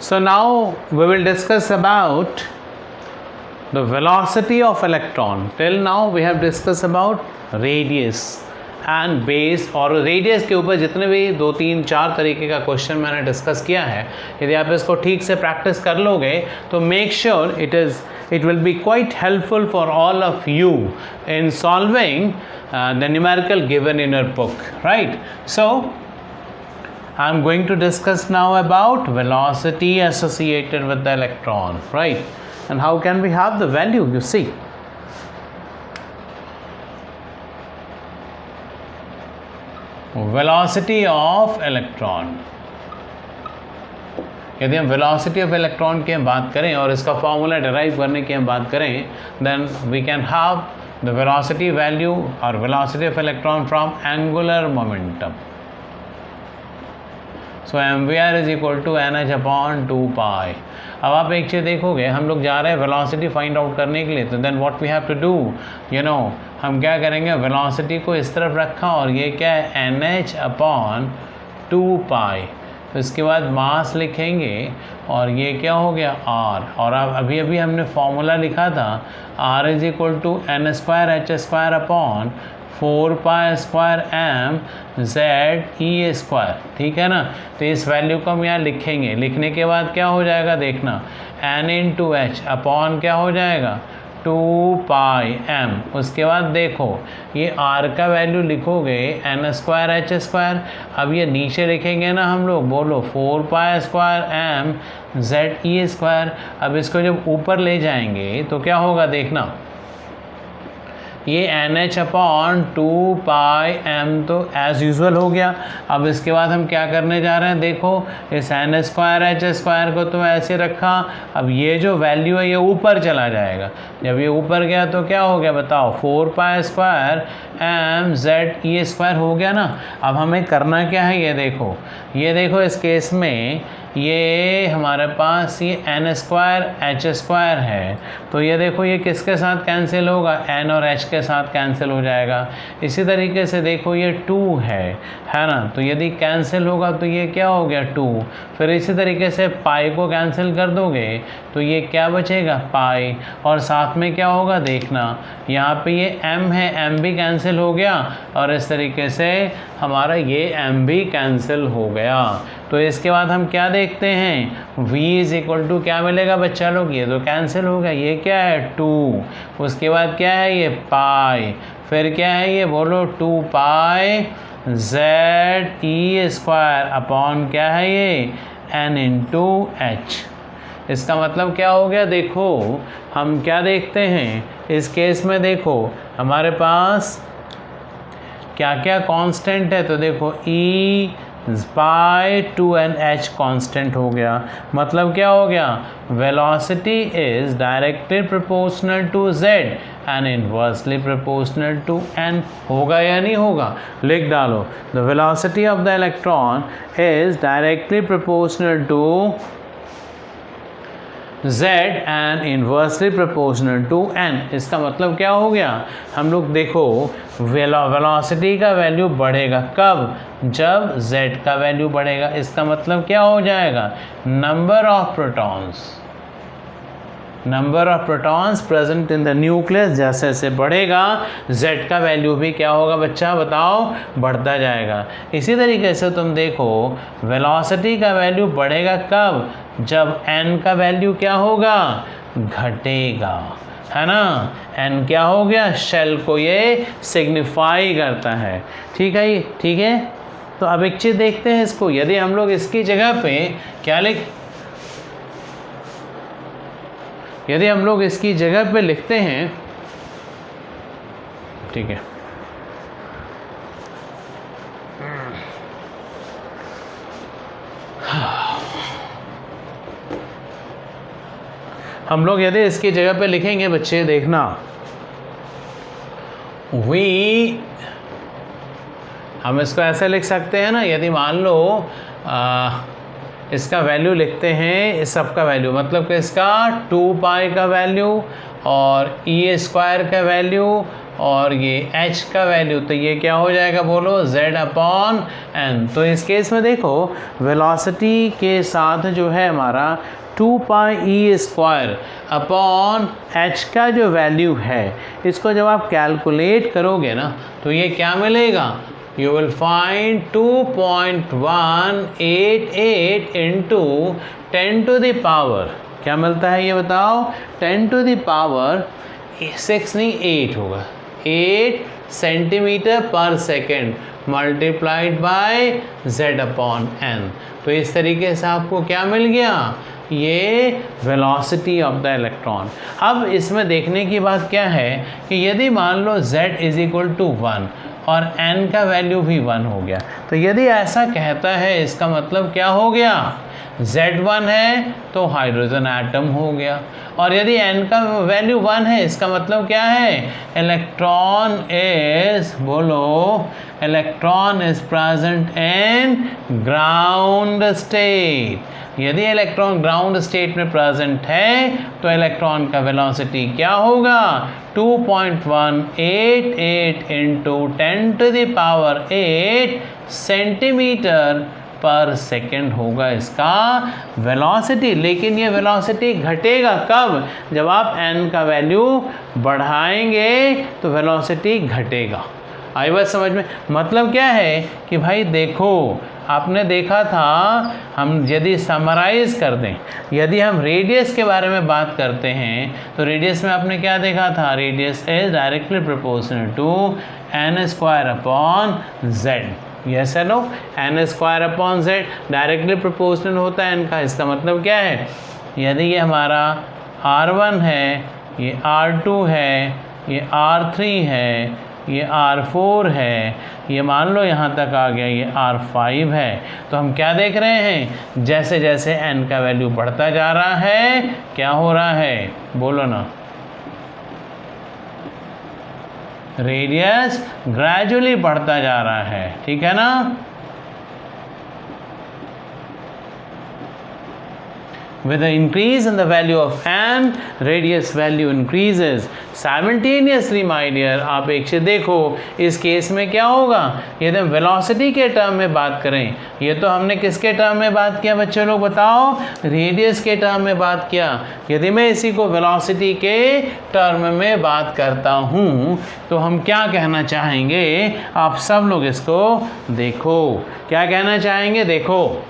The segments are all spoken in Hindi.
So now we will discuss about the velocity of electron. Till now we have discussed about radius and base, और रेडियस के ऊपर जितने भी 2, 3, 4 तरीके का क्वेश्चन मैंने डिस्कस किया है, यदि आप इसको ठीक से प्रैक्टिस कर लोगे तो make sure it will be quite helpful for all of you in solving the numerical given in your book, right? So I am going to discuss now about velocity associated with the electron, right? And how can we have the value? You see, velocity of electron. यदि हम वेलोसिटी ऑफ इलेक्ट्रॉन की हम बात करें और इसका फॉर्मूला डिराइव करने की हम बात करें, then we can have the velocity value और velocity of electron from angular momentum. So mvr is equal to nh/2π. अब आप एक चीज़ देखोगे, हम लोग जा रहे हैं वेलोसिटी फाइंड आउट करने के लिए, तो then what we have to do, हम क्या करेंगे, वेलोसिटी को इस तरफ रखा और ये क्या है nh/2π. तो इसके बाद मास लिखेंगे और ये क्या हो गया r, और अब अभी हमने फॉर्मूला लिखा था r is equal to n²h²/4π²m/z⁡e². ठीक है ना. तो इस वैल्यू को हम यहाँ लिखेंगे. लिखने के बाद क्या हो जाएगा देखना, n इंटू एच अपॉन क्या हो जाएगा 2πm. उसके बाद देखो ये r का वैल्यू लिखोगे n²h². अब ये नीचे लिखेंगे ना हम लोग, बोलो 4π²m/z⁡e². अब इसको जब ऊपर ले जाएंगे तो क्या होगा देखना, ये nh/2πm तो एज़ यूजुअल हो गया. अब इसके बाद हम क्या करने जा रहे हैं, देखो इस n²h² को तो ऐसे रखा. अब ये जो वैल्यू है ये ऊपर चला जाएगा. जब ये ऊपर गया तो क्या हो गया बताओ, 4π²m/z⁡e² हो गया ना. अब हमें करना क्या है, ये देखो इस केस में ये हमारे पास ये n²h² है. तो ये देखो ये किसके साथ कैंसिल होगा, n और h के साथ कैंसिल हो जाएगा. इसी तरीके से देखो ये 2 है ना. तो यदि कैंसिल होगा तो ये क्या हो गया 2. फिर इसी तरीके से पाई को कैंसिल कर दोगे तो ये क्या बचेगा पाई, और साथ में क्या होगा देखना, यहाँ पे ये m है, m भी कैंसिल हो गया और इस तरीके से हमारा ये m भी कैंसिल हो गया. तो इसके बाद हम क्या देखते हैं, v इज इक्वल टू क्या मिलेगा बच्चा लोग, ये तो कैंसिल हो गया, ये क्या है 2. उसके बाद क्या है ये पाई, फिर क्या है ये बोलो 2π/z⁡e² अपॉन क्या है ये n इंटू एच. इसका मतलब क्या हो गया, देखो हम क्या देखते हैं इस केस में, देखो हमारे पास क्या क्या कांस्टेंट है. तो देखो e पाई 2nh कांस्टेंट हो गया. मतलब क्या हो गया, velocity is directly proportional to z and inversely proportional to n. होगा या नहीं होगा, लिख डालो. The velocity of the electron is directly proportional to z and inversely proportional to n. इसका मतलब क्या हो गया, हम लोग देखो वेलोसिटी का वैल्यू बढ़ेगा कब, जब z का वैल्यू बढ़ेगा. इसका मतलब क्या हो जाएगा, number of protons present in the nucleus जैसे जैसे बढ़ेगा z का वैल्यू भी क्या होगा बच्चा बताओ, बढ़ता जाएगा. इसी तरीके से तुम देखो वेलोसिटी का वैल्यू बढ़ेगा कब, जब n का वैल्यू क्या होगा, घटेगा, है ना. n क्या हो गया, शेल को ये सिग्निफाई करता है. ठीक है ये, ठीक है. तो अब एक चीज़ देखते हैं इसको, यदि हम लोग इसकी जगह पे क्या यदि हम लोग इसकी जगह पे लिखते हैं, ठीक है, हम लोग यदि इसकी जगह पे लिखेंगे बच्चे देखना, हम इसको ऐसे लिख सकते हैं ना. यदि मान लो इसका वैल्यू लिखते हैं, इस सब का वैल्यू मतलब कि इसका 2π का वैल्यू और e² का वैल्यू और ये h का वैल्यू, तो ये क्या हो जाएगा बोलो, z/n। तो इस केस में देखो वेलोसिटी के साथ जो है हमारा 2πe² अपॉन h का जो वैल्यू है, इसको जब आप कैलकुलेट करोगे ना तो ये क्या मिलेगा, you will find 2.188 into 10 to the power, क्या मिलता है ये बताओ, 10 to the power 6 नहीं 8 होगा, 8 सेंटीमीटर पर सेकेंड मल्टीप्लाइड बाय z/n। तो इस तरीके से आपको क्या मिल गया, ये वेलोसिटी ऑफ द इलेक्ट्रॉन। अब इसमें देखने की बात क्या है कि यदि मान लो z = 1 और n का वैल्यू भी 1 हो गया, तो यदि ऐसा कहता है इसका मतलब क्या हो गया, Z1 है तो हाइड्रोजन एटम हो गया, और यदि n का वैल्यू 1 है इसका मतलब क्या है, इलेक्ट्रॉन इज, बोलो, electron is present in ground state. यदि इलेक्ट्रॉन ग्राउंड स्टेट में प्रेजेंट है तो इलेक्ट्रॉन का वेलोसिटी क्या होगा, 2.188 इंटू 10⁸ सेंटीमीटर पर सेकेंड होगा इसका वेलोसिटी। लेकिन ये वेलोसिटी घटेगा कब, जब आप n का वैल्यू बढ़ाएंगे तो वेलोसिटी घटेगा। आई बात समझ में, मतलब क्या है कि भाई देखो, आपने देखा था, हम यदि समराइज कर दें, यदि हम रेडियस के बारे में बात करते हैं तो रेडियस में आपने क्या देखा था, radius is directly proportional to n²/z। Yes है नो, n²/z डायरेक्टली प्रोपोर्शनल होता है n का। इसका मतलब क्या है, यदि ये हमारा r1 है, ये r2 है, ये r3 है, ये r4 है, ये मान लो यहाँ तक आ गया, ये r5 है, तो हम क्या देख रहे हैं, जैसे जैसे n का वैल्यू बढ़ता जा रहा है क्या हो रहा है, बोलो ना, रेडियस ग्रेजुअली बढ़ता जा रहा है, ठीक है ना। With the increase in the value of n, radius value increases simultaneously, my dear। आप एक से देखो, इस केस में क्या होगा, यदि हम वेलोसिटी के टर्म में बात करें, ये तो हमने किसके टर्म में बात किया बच्चों लोग बताओ, रेडियस के टर्म में बात किया। यदि मैं इसी को वेलोसिटी के टर्म में बात करता हूँ तो हम क्या कहना चाहेंगे, आप सब लोग इसको देखो, क्या कहना चाहेंगे, देखो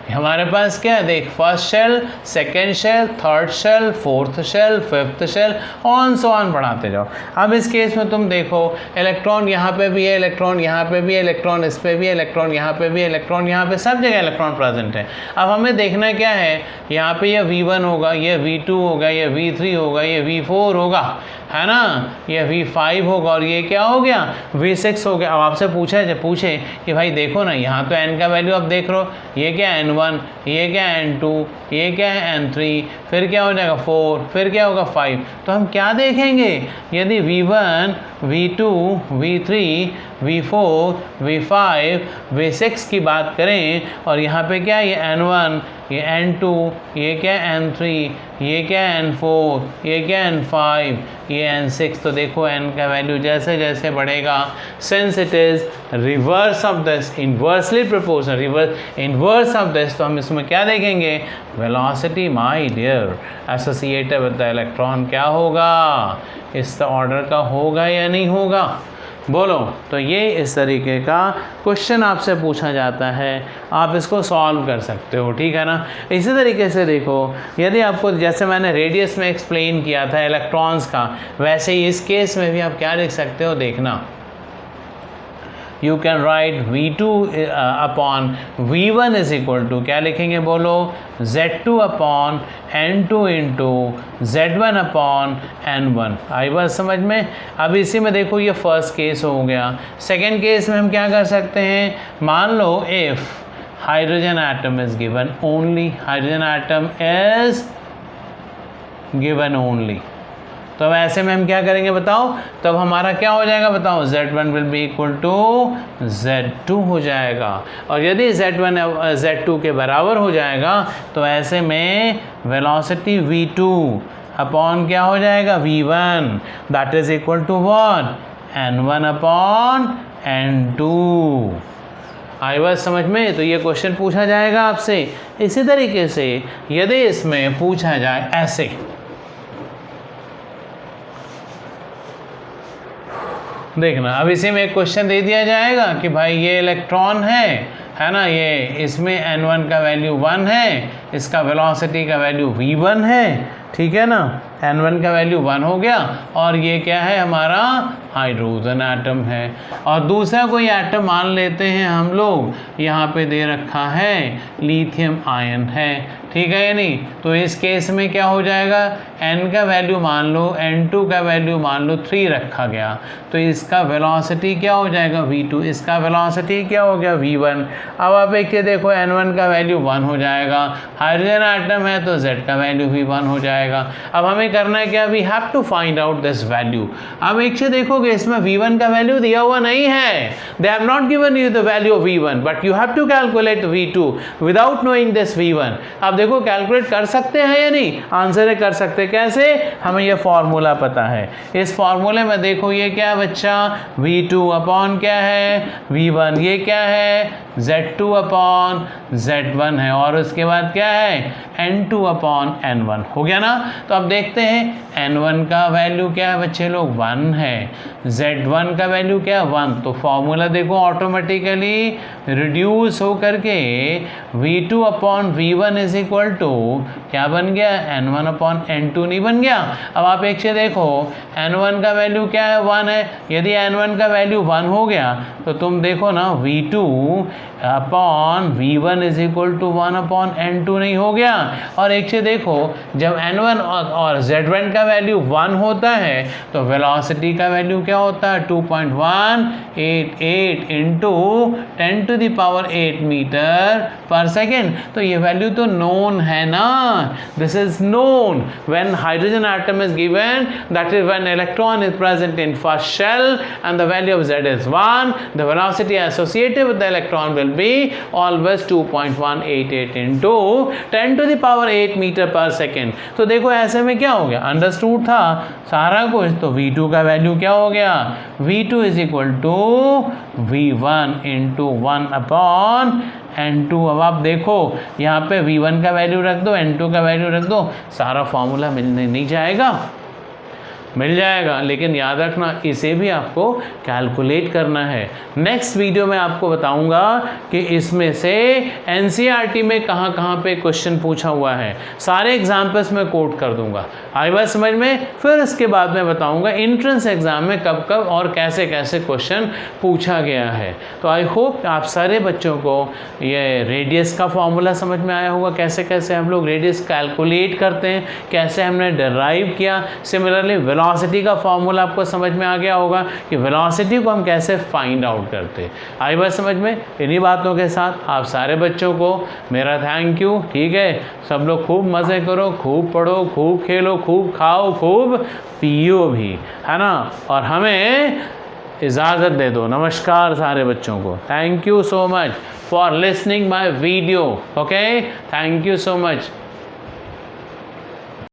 हमारे पास क्या है, देख, first shell, second shell, third shell, fourth shell, fifth shell, on so on बढ़ाते जाओ। अब इस केस में तुम देखो, इलेक्ट्रॉन यहाँ पे भी है, इलेक्ट्रॉन यहाँ पे भी है, इलेक्ट्रॉन इस पे भी है, इलेक्ट्रॉन यहाँ पे भी है, इलेक्ट्रॉन यहाँ पे, सब जगह इलेक्ट्रॉन प्रेजेंट है। अब हमें देखना क्या है, यहाँ पे ये V1 होगा, ये V2 होगा, ये V3 होगा, ये V4 होगा, है ना, ये V5 होगा, और ये क्या हो गया, V6 हो गया। अब आपसे पूछे कि भाई देखो ना, यहाँ तो n का वैल्यू अब देख लो, ये क्या n1, ये क्या n2, ये क्या है n3, फिर क्या हो जाएगा 4, फिर क्या होगा 5। तो हम क्या देखेंगे, यदि V1, V2, V3, V4, V5, V6 की बात करें, और यहाँ पे क्या है, ये n1, ये n2, ये क्या n3, ये क्या n4, ये क्या n5, ये n6, तो देखो n का वैल्यू जैसे जैसे बढ़ेगा, since it is reverse of this, inversely proportional, inverse of this, तो हम इसमें क्या देखेंगे, velocity my dear associated with the electron क्या होगा, इस ऑर्डर का होगा या नहीं होगा, बोलो। तो ये इस तरीके का क्वेश्चन आपसे पूछा जाता है, आप इसको सॉल्व कर सकते हो, ठीक है ना। इसी तरीके से देखो, यदि आपको, जैसे मैंने रेडियस में एक्सप्लेन किया था इलेक्ट्रॉन्स का, वैसे ही इस केस में भी आप क्या लिख सकते हो, देखना, you can write V2 upon V1 is equal to, क्या लिखेंगे बोलो, Z2 upon N2 into Z1 upon N1। आई बात समझ में। अब इसी में देखो, ये फर्स्ट केस हो गया। सेकेंड केस में हम क्या कर सकते हैं, मान लो if hydrogen atom is given only, hydrogen atom is given only, तो अब ऐसे में हम क्या करेंगे बताओ, तब हमारा क्या हो जाएगा बताओ, Z1 will be equal to Z2 हो जाएगा। और यदि Z1 Z2 के बराबर हो जाएगा तो ऐसे में वेलोसिटी V2 अपॉन क्या हो जाएगा V1, that is equal to what, N1 upon N2। आई बात समझ में? तो ये क्वेश्चन पूछा जाएगा आपसे। इसी तरीके से यदि इसमें पूछा जाए ऐसे, देखना, अब इसी में एक क्वेश्चन दे दिया जाएगा कि भाई ये इलेक्ट्रॉन है ना, ये इसमें N1 का वैल्यू 1 है, इसका वेलोसिटी का वैल्यू V1 है, ठीक है ना, N1 का वैल्यू 1 हो गया, और ये क्या है हमारा हाइड्रोजन एटम है। और दूसरा कोई एटम मान लेते हैं हम लोग, यहाँ पे दे रखा है लिथियम आयन है, ठीक है या नहीं। तो इस केस में क्या हो जाएगा, N का वैल्यू मान लो, N2 का वैल्यू मान लो 3 रखा गया, तो इसका वेलोसिटी क्या हो जाएगा V2, इसका वेलोसिटी क्या हो गया V1। अब आप एक देखो N1 का वैल्यू 1 हो जाएगा, हाइड्रोजन एटम है तो Z का वैल्यू भी 1 हो जाएगा। अब हमें करना है क्या, we have to find out this value. अब एक चीज देखोगे, इसमें V1 का वैल्यू दिया हुआ नहीं है, they have not given you the value of V1, but you have to calculate V2 without knowing this V1। अब देखो कैलकुलेट कर सकते हैं या नहीं, आंसर है कर सकते हैं। कैसे, हमें ये फॉर्मूला पता है, इस फॉर्मूले में देखो ये क्या है बच्चा, V2 अपॉन क्या है V1, ये क्या है Z2 अपॉन Z1 है, और उसके बाद क्या है N2 अपॉन N1, हो गया ना। तो अब देखते हैं N1 का वैल्यू क्या है बच्चे लोग 1 है, Z1 का वैल्यू क्या है 1, तो फॉर्मूला देखो ऑटोमेटिकली रिड्यूस हो करके V2 upon V1 is equal to क्या बन गया, N1 अपॉन N2 नहीं बन गया। अब आप एक से देखो N1 का वैल्यू क्या है 1 है, यदि N1 का वैल्यू 1 हो गया तो तुम देखो ना V2 upon V1 is equal to 1 upon N2 नहीं हो गया। और एक से देखो जब N1 और Z1 का वैल्यू 1 होता है तो वेलोसिटी का वैल्यू क्या होता है 2.188 into 10 to the power 8 metre पर सेकेंड। तो ये वैल्यू तो नोन है ना, this is known when hydrogen atom is given, that is when electron is present in first shell and the value of Z is 1, the velocity associated with the electron will be always 2.188 into 10 to the power 8 metre पर सेकेंड। तो देखो ऐसे में क्या हो गया, अंडरस्टूड था सारा कुछ, तो V2 का वैल्यू क्या हो गया, V2 is equal to V1 into 1 upon N2। अब आप देखो यहाँ पे V1 का वैल्यू रख दो, N2 का वैल्यू रख दो, सारा फॉर्मूला मिलने नहीं जाएगा, मिल जाएगा, लेकिन याद रखना इसे भी आपको कैलकुलेट करना है। नेक्स्ट वीडियो में आपको बताऊंगा कि इसमें से एनसीईआरटी में कहाँ कहाँ पे क्वेश्चन पूछा हुआ है, सारे एग्जाम्पल्स में कोट कर दूंगा। आई बात समझ में? फिर इसके बाद में बताऊंगा एंट्रेंस एग्जाम में कब कब और कैसे कैसे क्वेश्चन पूछा गया है। तो आई होप आप सारे बच्चों को ये रेडियस का फॉर्मूला समझ में आया होगा, कैसे कैसे हम लोग रेडियस कैलकुलेट करते हैं, कैसे हमने डिराइव किया। सिमिलरली वेलोसिटी का फॉर्मूला आपको समझ में आ गया होगा कि वेलोसिटी को हम कैसे फाइंड आउट करते हैं। आई बात समझ में? इन्हीं बातों के साथ आप सारे बच्चों को मेरा थैंक यू। ठीक है, सब लोग खूब मज़े करो, खूब पढ़ो, खूब खेलो, खूब खाओ, खूब पियो भी, है ना। और हमें इजाज़त दे दो। नमस्कार सारे बच्चों को। Thank you so much for listening my video. Okay, thank you so much.